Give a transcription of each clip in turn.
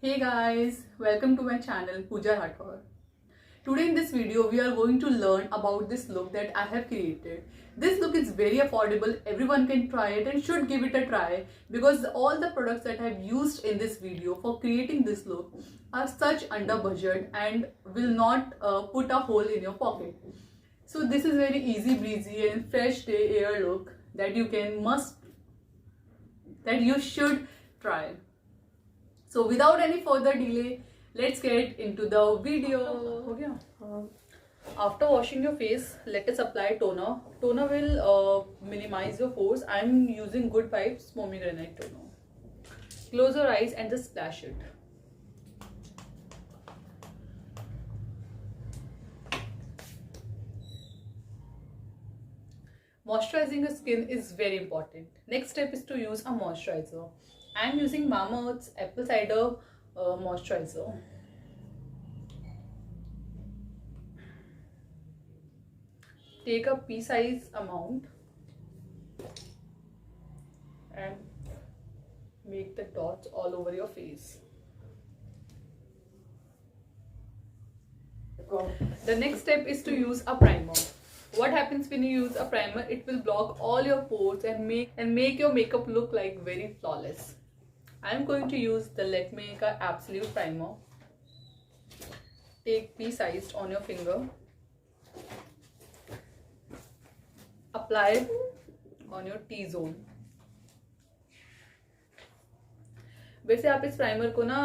Hey guys, welcome to my channel Pooja Rathore. Today in this video we are going to learn about this look that I have created. This look is very affordable, everyone can try it and should give it a try because all the products that I have used in this video for creating this look are such under budget and will not put a hole in your pocket. So this is very easy breezy and fresh day air look that you should try. So without any further delay, let's get into the video. हो गया? After washing your face, let us apply toner. Toner will minimize your pores. I'm using Good Vibes Pomegranate toner. Close your eyes and just splash it. Moisturizing your skin is very important. Next step is to use a moisturizer. I am using Mamaearth's apple cider moisturizer. Take a pea-sized amount and make the dots all over your face. The next step is to use a primer. What happens when you use a primer? It will block all your pores and make your makeup look like very flawless. I am going to use the Lakme ka Absolute Primer. Take pea-sized on your finger. Apply on your T-zone. वैसे आप इस primer को ना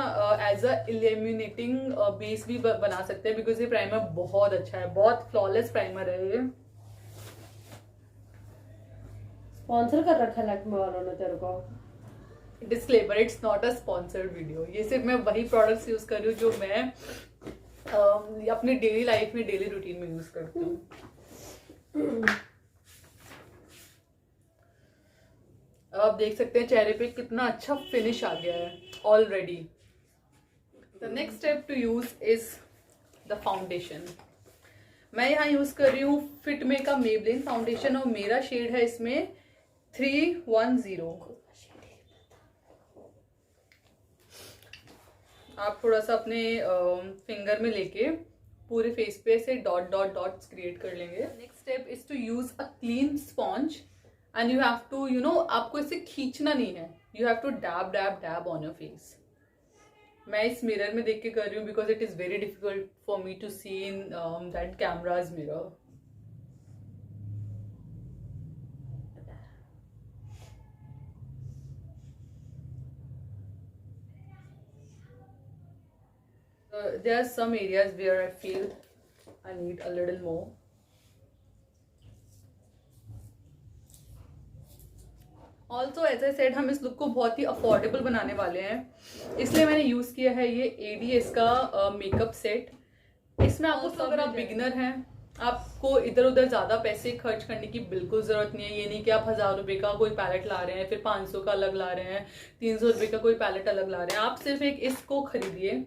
as a illuminating base भी बना सकते हैं because ये प्राइमर बहुत अच्छा है, बहुत फ्लॉलेस प्राइमर है ये. स्पॉन्सर कर रखा है लैक्मे वालों ने तेरे को. Disclaimer, it's not a sponsored video. ये सिर्फ मैं वही प्रोडक्ट्स यूज कर रही हूँ जो मैं अपनी डेली लाइफ में डेली रूटीन में यूज करती हूँ. आप देख सकते हैं चेहरे पे कितना अच्छा फिनिश आ गया है already. The next step to use is the foundation. मैं यहाँ यूज कर रही हूँ फिटमे का मेबलिन फाउंडेशन और मेरा शेड है इसमें 310. आप थोड़ा सा अपने फिंगर में लेके पूरे फेस पे से डॉट डॉट डॉट्स क्रिएट कर लेंगे. Next step is to use a clean sponge and you have to आपको इसे खींचना नहीं है. You have to dab dab dab on your face. मैं इस मिरर में देख के कर रही हूँ because it is very difficult for me to see in that camera's mirror. There are some areas where I feel I need a little more. Also, as I said, हम इस लुक को बहुत ही अफोर्डेबल बनाने वाले हैं, इसलिए मैंने use किया है ये ADS का मेकअप सेट. इसमें आपको अगर आप बिगिनर हैं, आपको इधर उधर ज्यादा पैसे खर्च करने की बिल्कुल जरूरत नहीं है. ये नहीं कि आप 1000 रुपए का कोई पैलेट ला रहे हैं, फिर 500 का अलग ला रहे हैं, 300 रुपए का कोई पैलेट अलग ला रहे हैं. आप सिर्फ एक इसको खरीदिए.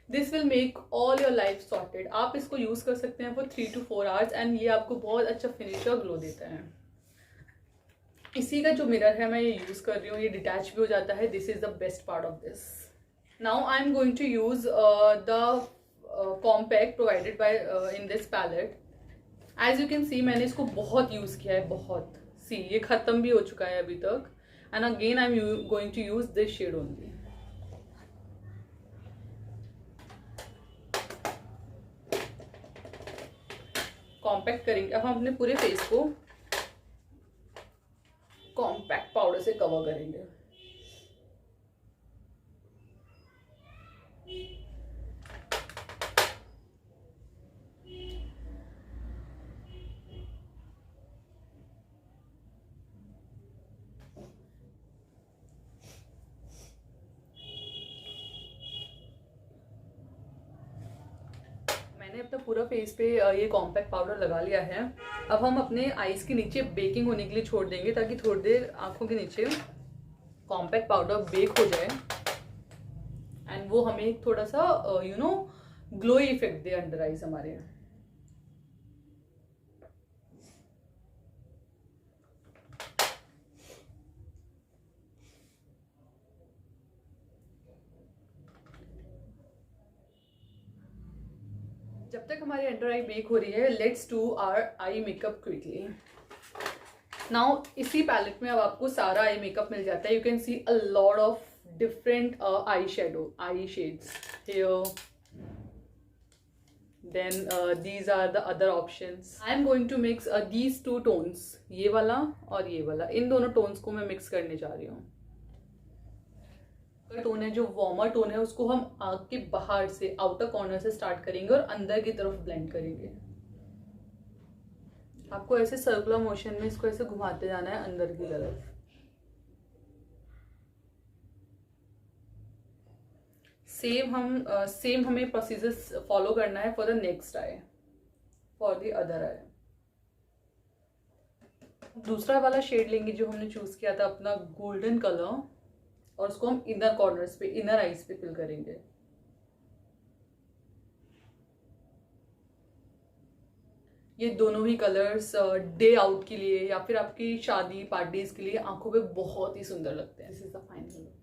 This will make all your life sorted. आप इसको यूज कर सकते हैं फॉर 3 to 4 आवर्स एंड ये आपको बहुत अच्छा फिनिश और ग्लो देता है. इसी का जो मिरर है मैं ये यूज कर रही हूँ, ये डिटैच भी हो जाता है. This is the best part of this. Now I am going to use the compact provided by in this palette. As you can see मैंने इसको बहुत यूज किया है, बहुत. सी ये खत्म भी हो चुका है अभी तक. And again I am going to use this shade only. Compact करेंगे. अब हम अपने पूरे फेस को कॉम्पैक्ट पाउडर से कवर करेंगे. मैंने अपना पूरा फेस पे ये कॉम्पैक्ट पाउडर लगा लिया है. अब हम अपने आईज के नीचे बेकिंग होने के लिए छोड़ देंगे ताकि थोड़ी देर आंखों के नीचे कॉम्पैक्ट पाउडर बेक हो जाए एंड वो हमें थोड़ा सा ग्लोई इफेक्ट दे अंडर आईज हमारे. जब तक हमारी अंडर आई बेक हो रही है, let's do our eye makeup quickly. Now इसी पैलेट में अब आपको सारा आई मेकअप मिल जाता है। You can see a lot of different eye shades here. Then these are the other options. I am going to mix these two tones, ये वाला और ये वाला, इन दोनों टोन्स को मैं मिक्स करने जा रही हूँ। टोन है जो वार्मर टोन है, उसको हम आँख के बाहर से, आउटर कॉर्नर से स्टार्ट करेंगे और अंदर की तरफ ब्लेंड करेंगे। आपको ऐसे सर्कुलर मोशन में इसको ऐसे घुमाते जाना है अंदर की तरफ। सेम हमें प्रोसीजर फॉलो करना है for the next I, for the other I. दूसरा वाला शेड लेंगे जो हमने चूज किया था अपना गोल्डन कलर, और उसको हम इनर कॉर्नर्स पे, इनर आईज पे फिल करेंगे। ये दोनों ही कलर्स डे आउट के लिए या फिर आपकी शादी पार्टीज के लिए आंखों पे बहुत ही सुंदर लगते हैं। This is the final look.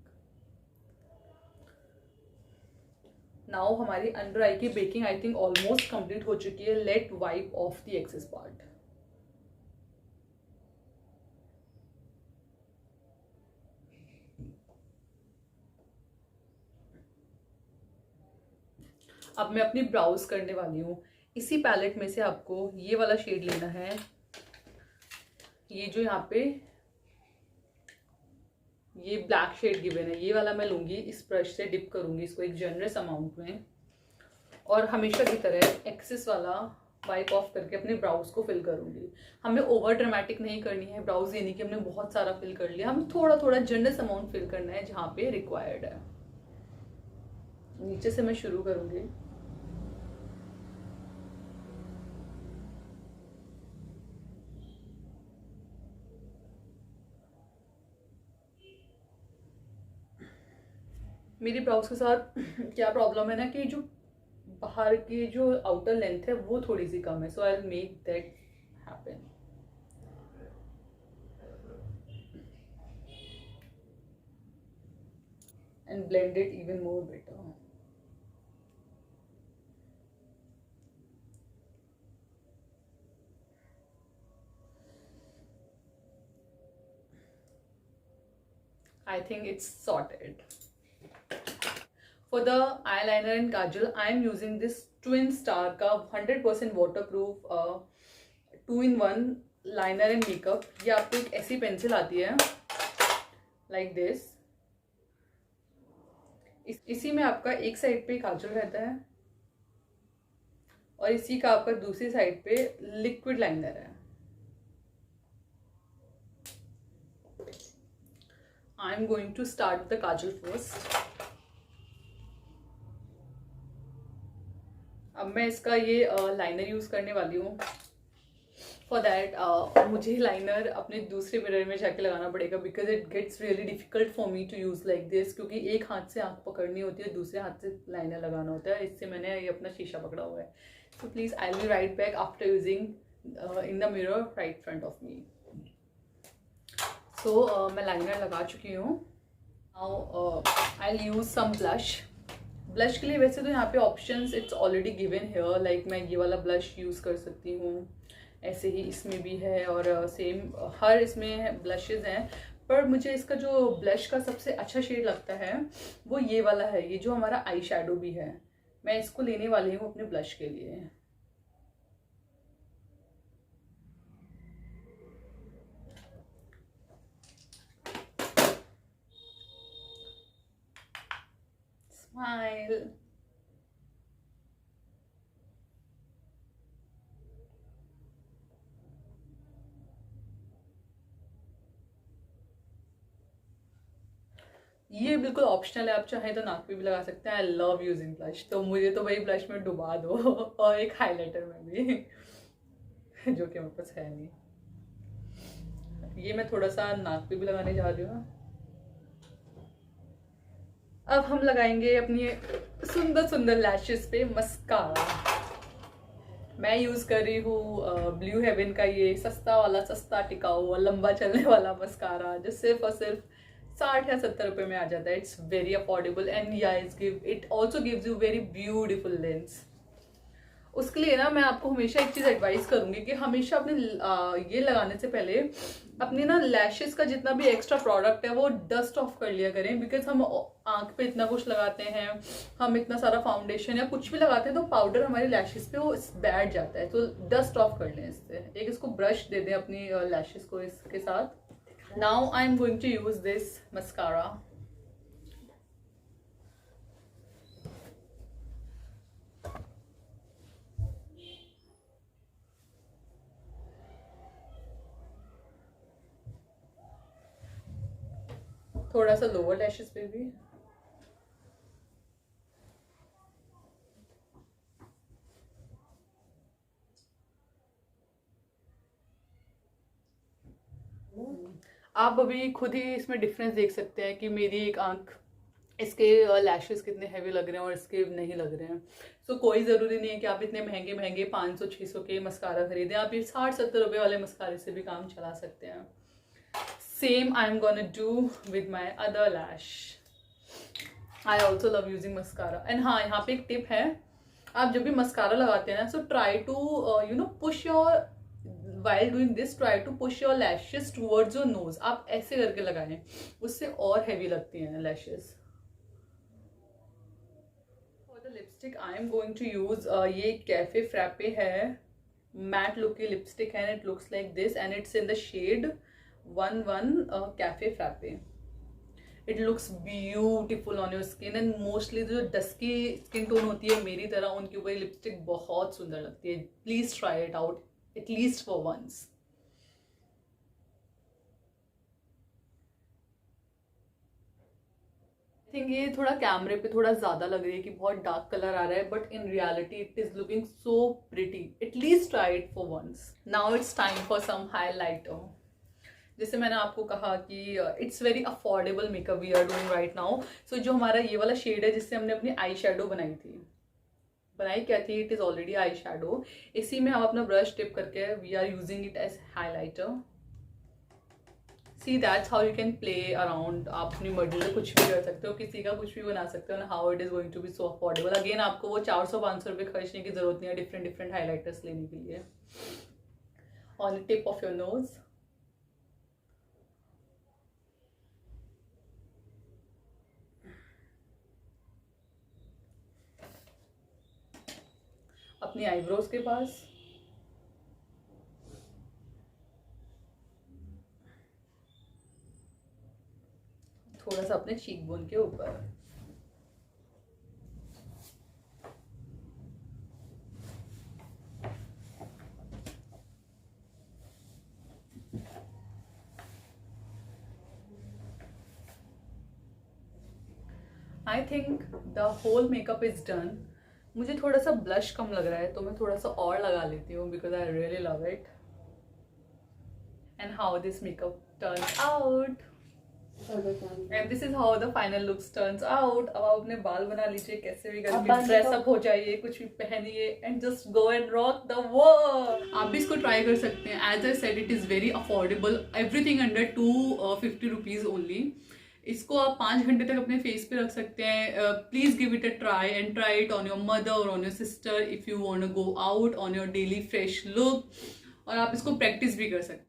Now हमारी अंडर आई की baking I think almost complete हो चुकी है। Let wipe off the excess part. अब मैं अपनी ब्राउज करने वाली हूँ। इसी पैलेट में से आपको ये वाला शेड लेना है। ये जो यहाँ पे ये ब्लैक शेड गिवन है, ये वाला मैं लूंगी। इस ब्रश से डिप करूंगी इसको एक जनरस अमाउंट में, और हमेशा की तरह एक्सेस वाला वाइप ऑफ करके अपने ब्राउज को फिल करूंगी। हमें ओवर ड्रामेटिक नहीं करनी है ब्राउज, ये नहीं कि हमने बहुत सारा फिल कर लिया। हमें थोड़ा थोड़ा जनरस अमाउंट फिल करना है जहाँ पे रिक्वायर्ड है। नीचे से मैं शुरू करूंगी। मेरी ब्राउज के साथ क्या प्रॉब्लम है ना कि जो बाहर की जो आउटर लेंथ है वो थोड़ी सी कम है, so I will make that happen. And blend it even more better. I think it's sorted. For the eyeliner and kajal, I am using this Twin Star का 100% waterproof 2-in-1 liner and makeup। ये आपको एक ऐसी pencil आती है like this। इसी में आपका एक साइड पे काजल रहता है और इसी का आपका दूसरी साइड पे लिक्विड लाइनर है। I am going to start with the kajal first। अब मैं इसका ये लाइनर यूज करने वाली हूँ। फॉर दैट मुझे लाइनर अपने दूसरे मिरर में जाके लगाना पड़ेगा, because it gets really difficult for me to use like this, क्योंकि एक हाथ से आँख पकड़नी होती है, दूसरे हाथ से लाइनर लगाना होता है। इससे मैंने ये अपना शीशा पकड़ा हुआ है। So please I will be right back after using in the mirror right front of me. So मैं लाइनर लगा चुकी हूँ। Now I will use some blush. Blush के लिए वैसे तो यहाँ पे options it's already given here, like मैं ये वाला ब्लश यूज़ कर सकती हूँ, ऐसे ही इसमें भी है, और सेम हर इसमें ब्लशेस हैं। पर मुझे इसका जो ब्लश का सबसे अच्छा शेड लगता है वो ये वाला है, ये जो हमारा आई शैडो भी है। मैं इसको लेने वाली हूँ अपने ब्लश के लिए। स्माइल। ये बिल्कुल ऑप्शनल है, आप चाहे तो नाक पे भी लगा सकते हैं। आई लव यूजिंग ब्लश, तो मुझे तो भाई ब्लश में डुबा दो और एक हाइलाइटर में भी जो कि मेरे पास है नहीं। ये मैं थोड़ा सा नाक पे भी लगाने जा रही हूँ। अब हम लगाएंगे अपनी सुंदर सुंदर लैशेस पे मस्कारा। मैं यूज कर रही हूँ ब्लू हेवन का ये सस्ता वाला, सस्ता टिकाऊ और लंबा चलने वाला मस्कारा, जो सिर्फ और सिर्फ 60 या 70 रुपए में आ जाता है। It's very affordable and it also gives you very beautiful lens. उसके लिए ना मैं आपको हमेशा एक चीज एडवाइस करूंगी कि हमेशा अपने ये लगाने से पहले अपने ना लैशेस का जितना भी एक्स्ट्रा प्रोडक्ट है वो डस्ट ऑफ कर लिया करें, बिकॉज हम आंख पे इतना कुछ लगाते हैं, हम इतना सारा फाउंडेशन या कुछ भी लगाते हैं तो पाउडर हमारी लैशेस पे वो बैठ जाता है, तो डस्ट ऑफ कर लें इससे। एक इसको ब्रश दे दें अपनी लैशेस को इसके साथ। Now I am going to use this mascara. थोड़ा सा लोअर लैशेस पे भी। आप अभी खुद ही इसमें डिफरेंस देख सकते हैं कि मेरी एक आंख, इसके लैशेस कितने हैवी लग रहे हैं और इसके नहीं लग रहे हैं। सो कोई ज़रूरी नहीं है कि आप इतने महंगे महंगे 500-600 के मस्कारा खरीदें, आप ये 60-70 रुपए वाले मस्कारे से भी काम चला सकते हैं। Same I am gonna do with my other lash. I also love using mascara. And हाँ, यहाँ पे एक टिप है, आप जब भी मस्कारा लगाते हैं ना, so try to push your, while doing this try to push your lashes towards your nose। आप ऐसे करके लगाएं, उससे और हैवी लगती हैं lashes. For the lipstick I am going to use ये कैफे फ्रैपे है, मैट लुक की लिपस्टिक है, and it looks like this and it's in the shade 11 cafe frappe. It looks beautiful on your skin, and mostly जो dusky skin tone होती है मेरी तरह, उनके ऊपर लिपस्टिक बहुत सुंदर लगती है। Please try it out at least for once। I think ये थोड़ा कैमरे पे थोड़ा ज्यादा लग रही है कि बहुत डार्क कलर आ रहा है, but in reality it is looking so pretty. At least try it for once. Now it's time for some highlighter. जैसे मैंने आपको कहा कि it's very affordable makeup we are doing right now. So जो हमारा ये वाला शेड है जिससे हमने अपनी आई शेडो बनाई क्या थी, it is already eye shadow. इसी में हम अपना ब्रश टिप करके we are using it as highlighter. See that's how you can play around. आप अपनी मर्जी से कुछ भी कर सकते हो, किसी का कुछ भी बना सकते हो, ना how it is going to be so affordable. Again आपको वो 400-500 रुपये खर्चने की जरूरत नहीं है डिफरेंट हाईलाइटर्स लेने के लिए। On the tip of your nose, अपनी आईब्रोज के पास, थोड़ा सा अपने चीक बोन के ऊपर। I think the whole makeup is done. मुझे थोड़ा सा ब्लश कम लग रहा है तो मैं थोड़ा सा और लगा लेती हूँ, because I really love it. And how this makeup turns out, and this is how the final looks turns out. अब आप अपने बाल बना लीजिए कैसे भी करके, ड्रेस अप हो जाइए, कुछ भी पहनिए, and just go and rock the world. आप भी इसको ट्राई कर सकते हैं। As I said it is very affordable, everything under 250 rupees only. इसको आप 5 घंटे तक अपने फेस पे रख सकते हैं। Please give it a try and try it on your mother और on your sister if you want to go out on your daily fresh look. और आप इसको प्रैक्टिस भी कर सकते हैं।